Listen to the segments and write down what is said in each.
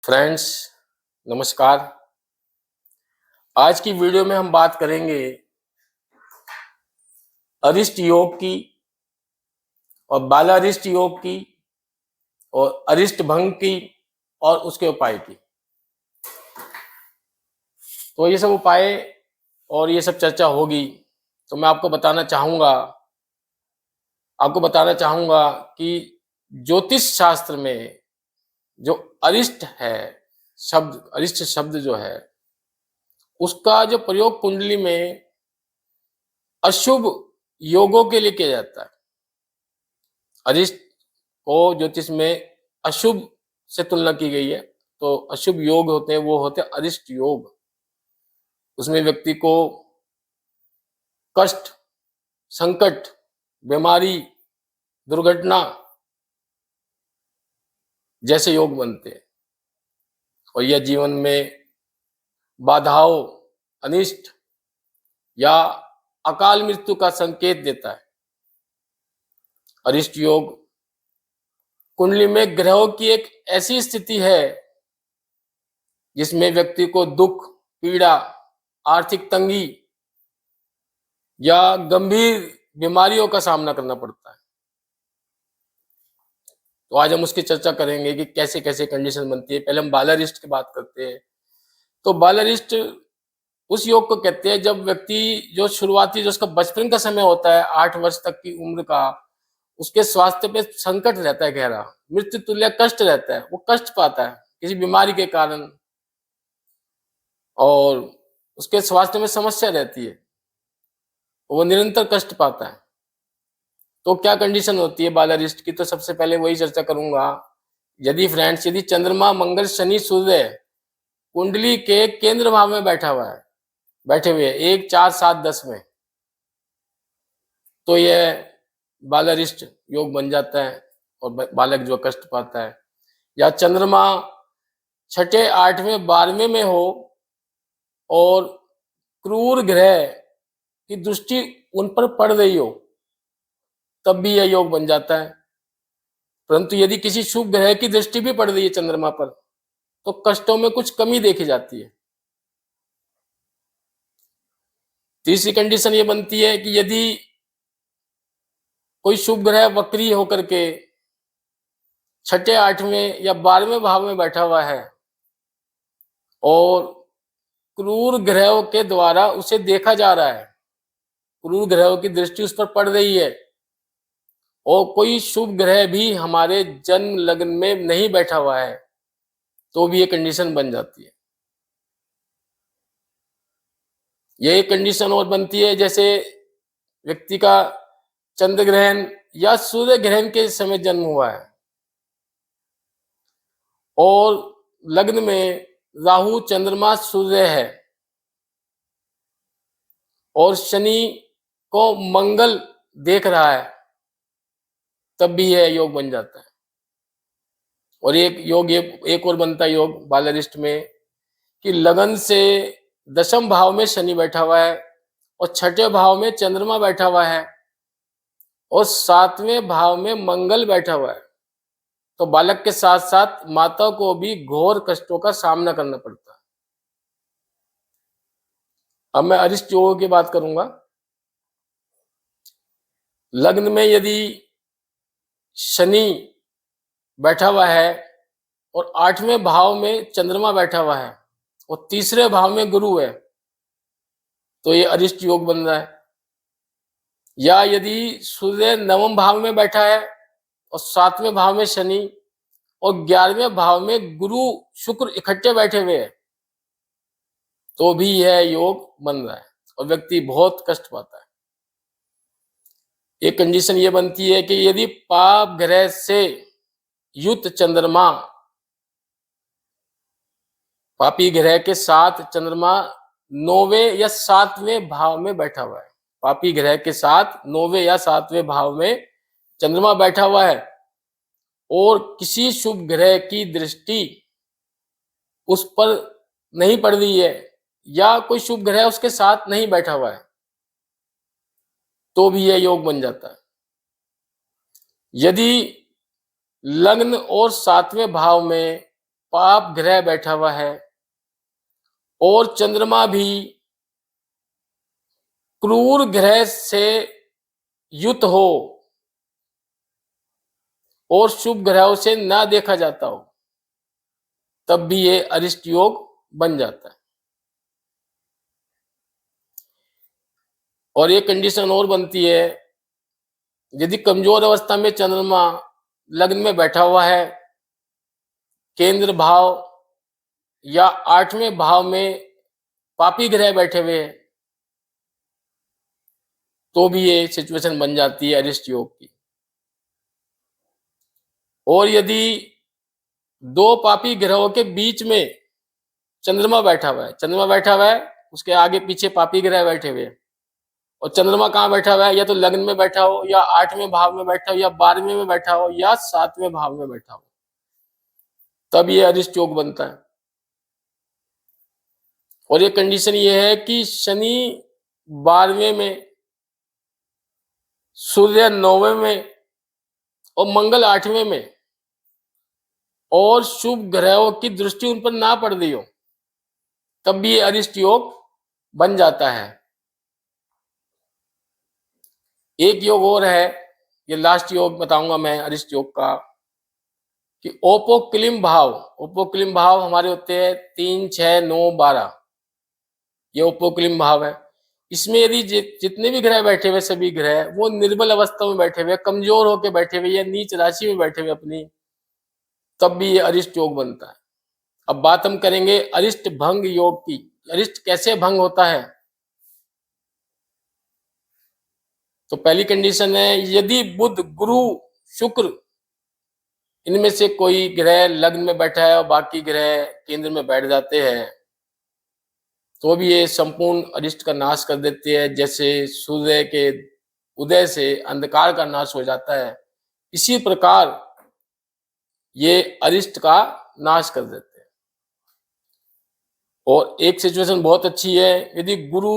Friends, नमस्कार। आज की वीडियो में हम बात करेंगे अरिष्ट योग की और बालारिष्ट योग की और अरिष्ट भंग की और उसके उपाय की। तो ये सब उपाय और ये सब चर्चा होगी। तो मैं आपको बताना चाहूंगा कि ज्योतिष शास्त्र में जो अरिष्ट है, अरिष्ट शब्द जो है, उसका जो प्रयोग कुंडली में अशुभ योगों के लिए किया जाता है। अरिष्ट को ज्योतिष में अशुभ से तुलना की गई है। तो अशुभ योग होते हैं, वो होते हैं अरिष्ट योग। उसमें व्यक्ति को कष्ट, संकट, बीमारी, दुर्घटना जैसे योग बनते हैं और यह जीवन में बाधाओं, अनिष्ट या अकाल मृत्यु का संकेत देता है। अरिष्ट योग कुंडली में ग्रहों की एक ऐसी स्थिति है जिसमें व्यक्ति को दुख, पीड़ा, आर्थिक तंगी या गंभीर बीमारियों का सामना करना पड़ता है। तो आज हम उसकी चर्चा करेंगे कि कैसे कैसे कंडीशन बनती है। पहले हम बालारिष्ट की बात करते हैं। तो बालारिष्ट उस योग को कहते हैं जब व्यक्ति जो शुरुआती जो उसका बचपन का समय होता है, 8 वर्ष तक की उम्र का, उसके स्वास्थ्य पे संकट रहता है, गहरा मृत्यु तुल्य कष्ट रहता है। वो कष्ट पाता है किसी बीमारी के कारण और उसके स्वास्थ्य में समस्या रहती है, वो निरंतर कष्ट पाता है। तो क्या कंडीशन होती है बालारिष्ट की? तो सबसे पहले वही चर्चा करूंगा। यदि चंद्रमा, मंगल, शनि, सूर्य कुंडली के केंद्र भाव में बैठे हुए 1, 4, 7, 10 में, तो यह बालारिष्ट योग बन जाता है और बालक जो कष्ट पाता है। या चंद्रमा छठे, 8वें, 12वें में हो और क्रूर ग्रह की दृष्टि उन पर पड़ रही हो, तब भी यह योग बन जाता है। परंतु यदि किसी शुभ ग्रह की दृष्टि भी पड़ रही है चंद्रमा पर, तो कष्टों में कुछ कमी देखी जाती है। तीसरी कंडीशन ये बनती है कि यदि कोई शुभ ग्रह वक्री होकर के छठे, 8वें या 12वें भाव में बैठा हुआ है और क्रूर ग्रहों के द्वारा उसे देखा जा रहा है, क्रूर ग्रहों की दृष्टि उस पर पड़ रही है, और कोई शुभ ग्रह भी हमारे जन्म लग्न में नहीं बैठा हुआ है, तो भी ये कंडीशन बन जाती है। ये कंडीशन और बनती है जैसे व्यक्ति का चंद्र ग्रहण या सूर्य ग्रहण के समय जन्म हुआ है और लग्न में राहु, चंद्रमा, सूर्य है और शनि को मंगल देख रहा है, तब भी यह योग बन जाता है। और एक और बनता है योग बालारिष्ट में कि लगन से दशम भाव में शनि बैठा हुआ है और छठे भाव में चंद्रमा बैठा हुआ है और 7वें भाव में मंगल बैठा हुआ है, तो बालक के साथ साथ माता को भी घोर कष्टों का सामना करना पड़ता है। अब मैं अरिष्ट योगों की बात करूंगा। लग्न में यदि शनि बैठा हुआ है और 8वें भाव में चंद्रमा बैठा हुआ है और तीसरे भाव में गुरु है, तो ये अरिष्ट योग बन रहा है। या यदि सूर्य 9वें भाव में बैठा है और 7वें भाव में शनि और 11वें भाव में गुरु, शुक्र इकट्ठे बैठे हुए हैं, तो भी यह योग बन रहा है और व्यक्ति बहुत कष्ट पाता है। एक कंडीशन ये बनती है कि यदि पाप ग्रह से युक्त चंद्रमा, पापी ग्रह के साथ चंद्रमा 9वें या 7वें भाव में बैठा हुआ है, पापी ग्रह के साथ 9वें या 7वें भाव में चंद्रमा बैठा हुआ है और किसी शुभ ग्रह की दृष्टि उस पर नहीं पड़ रही है या कोई शुभ ग्रह उसके साथ नहीं बैठा हुआ है, तो भी यह योग बन जाता है। यदि लग्न और 7वें भाव में पाप ग्रह बैठा हुआ है और चंद्रमा भी क्रूर ग्रह से युत हो और शुभ ग्रहों से ना देखा जाता हो, तब भी ये अरिष्ट योग बन जाता है। और एक कंडीशन और बनती है, यदि कमजोर अवस्था में चंद्रमा लग्न में बैठा हुआ है, केंद्र भाव या 8वें भाव में पापी ग्रह बैठे हुए हैं, तो भी ये सिचुएशन बन जाती है अरिष्ट योग की। और यदि दो पापी ग्रहों के बीच में चंद्रमा बैठा हुआ है, चंद्रमा बैठा हुआ है, उसके आगे पीछे पापी ग्रह बैठे हुए हैं, और चंद्रमा कहाँ बैठा हुआ है, या तो लग्न में बैठा हो, या 8वें भाव में बैठा हो, या 12वें में बैठा हो, या 7वें भाव में बैठा हो, तब ये अरिष्ट योग बनता है। और ये कंडीशन ये है कि शनि 12वें में, सूर्य 9वें में और मंगल 8वें में, और शुभ ग्रहों की दृष्टि उन पर ना पड़ रही हो, तब भी ये अरिष्ट योग बन जाता है। एक योग और है, ये लास्ट योग बताऊंगा मैं अरिष्ट योग का, कि ओपोक्लिम भाव। ओपोक्लिम भाव हमारे होते हैं 3, 6, 9, 12, ये ओपोक्लिम भाव है। इसमें यदि जितने भी ग्रह बैठे हुए, सभी ग्रह वो निर्बल अवस्था में बैठे हुए, कमजोर होकर बैठे हुए, या नीच राशि में बैठे हुए अपनी, तब भी ये अरिष्ट योग बनता है। अब बात हम करेंगे अरिष्ट भंग योग की। अरिष्ट कैसे भंग होता है? तो पहली कंडीशन है, यदि बुध, गुरु, शुक्र इनमें से कोई ग्रह लग्न में बैठा है और बाकी ग्रह केंद्र में बैठ जाते हैं, तो भी ये संपूर्ण अरिष्ट का नाश कर देते हैं। जैसे सूर्य के उदय से अंधकार का नाश हो जाता है, इसी प्रकार ये अरिष्ट का नाश कर देते हैं। और एक सिचुएशन बहुत अच्छी है, यदि गुरु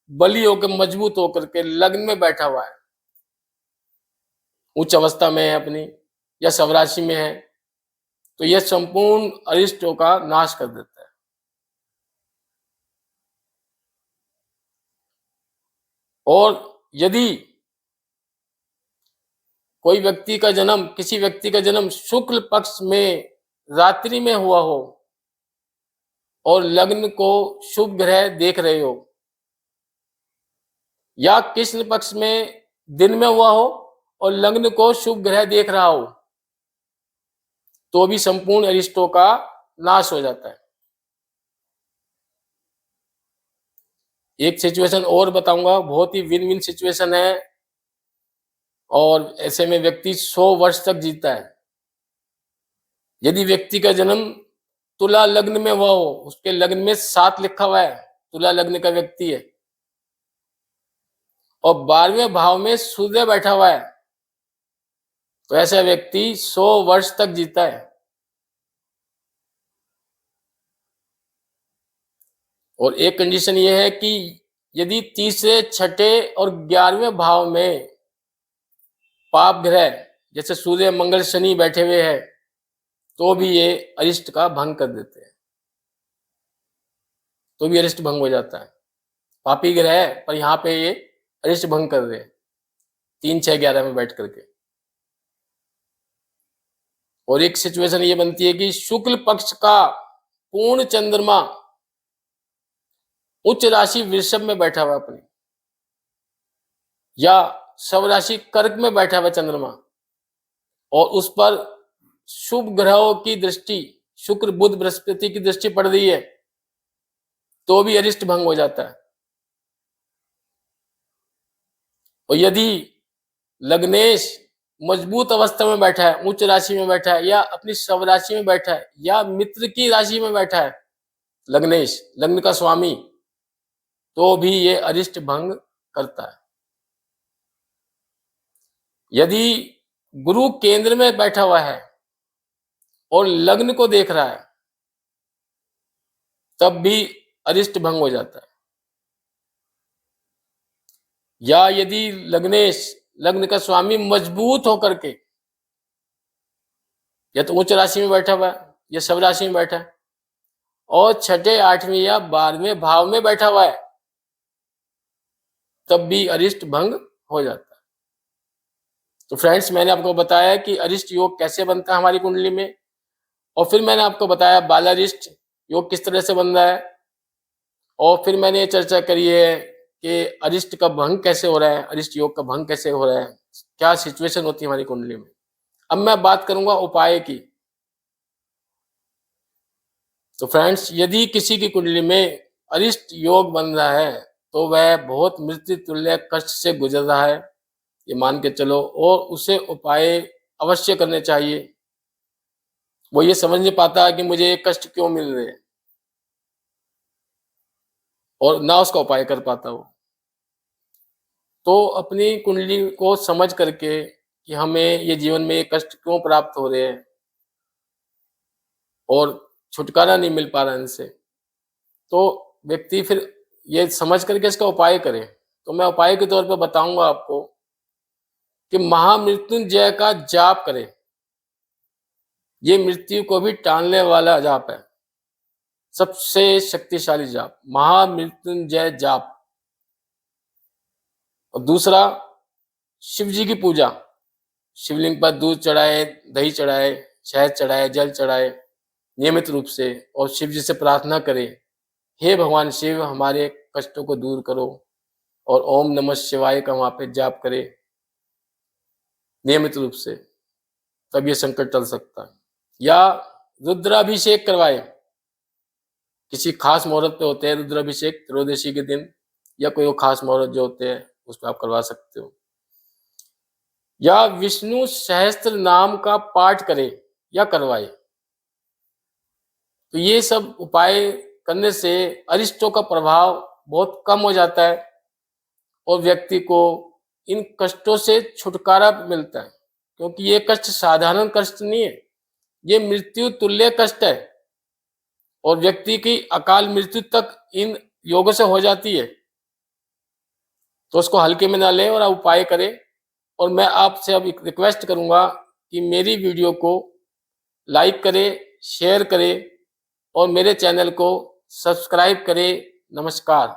बली होकर, मजबूत होकर के लग्न में बैठा हुआ है, उच्च अवस्था में है अपनी, या स्वराशि में है, तो यह संपूर्ण अरिष्टों का नाश कर देता है। और यदि कोई व्यक्ति का जन्म, किसी व्यक्ति का जन्म शुक्ल पक्ष में रात्रि में हुआ हो और लग्न को शुभ ग्रह देख रहे हो, या कृष्ण पक्ष में दिन में हुआ हो और लग्न को शुभ ग्रह देख रहा हो, तो भी संपूर्ण अरिष्टों का नाश हो जाता है। एक सिचुएशन और बताऊंगा, बहुत ही विन विन सिचुएशन है, और ऐसे में व्यक्ति 100 वर्ष तक जीता है। यदि व्यक्ति का जन्म तुला लग्न में हुआ हो, उसके लग्न में 7 लिखा हुआ है, तुला लग्न का व्यक्ति है, और 12वें भाव में सूर्य बैठा हुआ है, तो ऐसा व्यक्ति 100 वर्ष तक जीता है। और एक कंडीशन यह है कि यदि तीसरे, छठे और 11वें भाव में पाप ग्रह जैसे सूर्य, मंगल, शनि बैठे हुए हैं, तो भी ये अरिष्ट का भंग कर देते हैं, तो भी अरिष्ट भंग हो जाता है। पापी ग्रह है, पर यहाँ पे ये अरिष्ट भंग कर रहे हैं 3, 6, 11 में बैठ करके। और एक सिचुएशन ये बनती है कि शुक्ल पक्ष का पूर्ण चंद्रमा उच्च राशि वृषभ में बैठा हुआ अपनी, या स्वराशि कर्क में बैठा हुआ चंद्रमा, और उस पर शुभ ग्रहों की दृष्टि, शुक्र, बुध, बृहस्पति की दृष्टि पड़ रही है, तो भी अरिष्ट भंग हो जाता है। और यदि लग्नेश मजबूत अवस्था में बैठा है, उच्च राशि में बैठा है, या अपनी स्वराशि में बैठा है, या मित्र की राशि में बैठा है लग्नेश, लग्न का स्वामी, तो भी ये अरिष्ट भंग करता है। यदि गुरु केंद्र में बैठा हुआ है और लग्न को देख रहा है, तब भी अरिष्ट भंग हो जाता है। या यदि लग्नेश, लग्न का स्वामी, मजबूत होकर के, या तो उच्च राशि में बैठा हुआ है, ये सब राशि में बैठा है और छठे, 8वें या 12वें भाव में बैठा हुआ है, तब भी अरिष्ट भंग हो जाता है। तो फ्रेंड्स, मैंने आपको बताया कि अरिष्ट योग कैसे बनता है हमारी कुंडली में, और फिर मैंने आपको बताया बालारिष्ट योग किस तरह से बन रहा है, और फिर मैंने ये चर्चा करी है कि अरिष्ट का भंग कैसे हो रहा है, अरिष्ट योग का भंग कैसे हो रहा है, क्या सिचुएशन होती है हमारी कुंडली में। अब मैं बात करूंगा उपाय की। तो फ्रेंड्स, यदि किसी की कुंडली में अरिष्ट योग बन रहा है तो वह बहुत मृत्यु तुल्य कष्ट से गुजर रहा है, ये मान के चलो, और उसे उपाय अवश्य करने चाहिए। वो ये समझ नहीं पाता कि मुझे ये कष्ट क्यों मिल रहे हैं, और ना उसका उपाय कर पाता वो। तो अपनी कुंडली को समझ करके कि हमें ये जीवन में ये कष्ट क्यों प्राप्त हो रहे हैं और छुटकारा नहीं मिल पा रहा इनसे, तो व्यक्ति फिर ये समझ करके इसका उपाय करे। तो मैं उपाय के तौर पर बताऊंगा आपको कि महामृत्युंजय का जाप करें। ये मृत्यु को भी टालने वाला जाप है, सबसे शक्तिशाली जाप, महामृत्युंजय जाप। और दूसरा, शिव जी की पूजा, शिवलिंग पर दूध चढ़ाए, दही चढ़ाए, शहद चढ़ाए, जल चढ़ाए नियमित रूप से, और शिव जी से प्रार्थना करें, हे भगवान शिव, हमारे कष्टों को दूर करो, और ओम नमः शिवाय का वहां पे जाप करें नियमित रूप से, तब ये संकट टल सकता है। या रुद्राभिषेक करवाए, किसी खास मुहूर्त पे होते हैं रुद्राभिषेक, त्रयोदशी के दिन, या कोई वो खास मुहूर्त जो होते हैं उस पर आप करवा सकते हो। या विष्णु सहस्त्र नाम का पाठ करें या करवाए। तो ये सब उपाय करने से अरिष्टों का प्रभाव बहुत कम हो जाता है और व्यक्ति को इन कष्टों से छुटकारा मिलता है, क्योंकि ये कष्ट साधारण कष्ट नहीं है, ये मृत्यु तुल्य कष्ट है, और व्यक्ति की अकाल मृत्यु तक इन योगों से हो जाती है। तो उसको हल्के में ना ले और उपाय करें। और मैं आपसे अब एक रिक्वेस्ट करूंगा कि मेरी वीडियो को लाइक करें, शेयर करें और मेरे चैनल को सब्सक्राइब करें। नमस्कार।